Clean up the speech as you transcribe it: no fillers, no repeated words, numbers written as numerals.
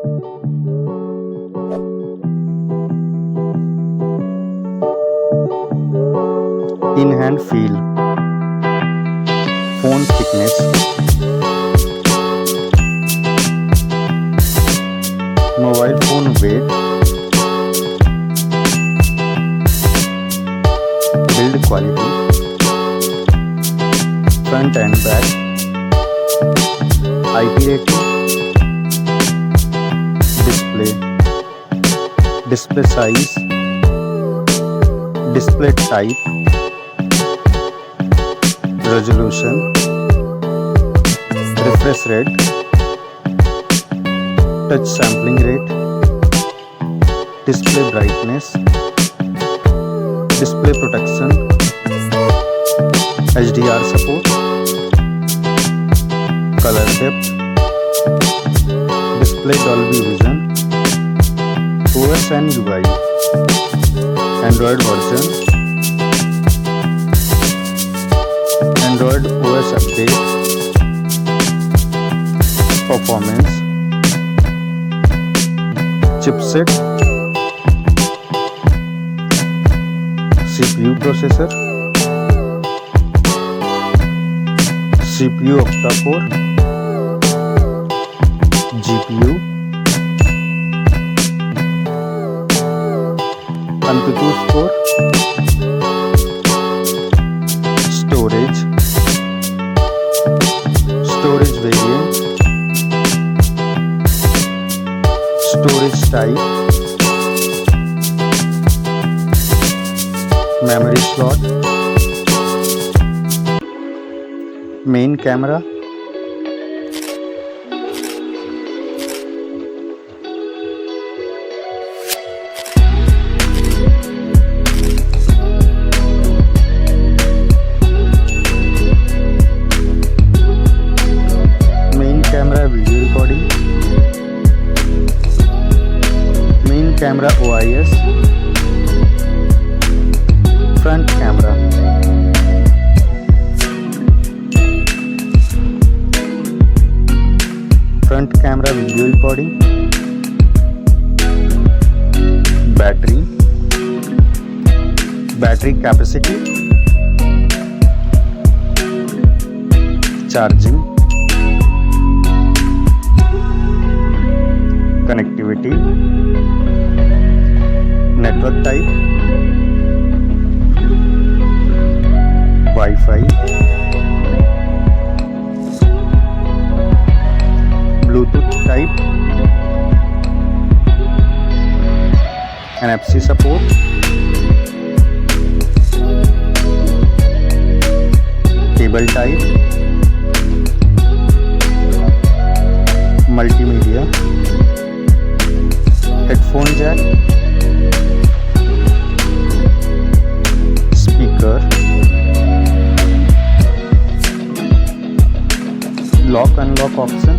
In hand feel, phone thickness, mobile phone weight, build quality, front and back, IP rating, display size, display type, resolution, refresh rate, touch sampling rate, display brightness, display protection, HDR support, color depth, display Dolby Vision, OS and UI, Android version, Android OS update, performance, chipset, CPU processor, CPU octa-core, GPU, AnTuTu score, storage variant, storage type, memory slot, main camera, video recording, main camera OIS, front camera, front camera video recording, battery capacity, charging, connectivity, network type, Wi-Fi, Bluetooth type, NFC support, cable type, multimedia, headphone jack, speaker, lock unlock option,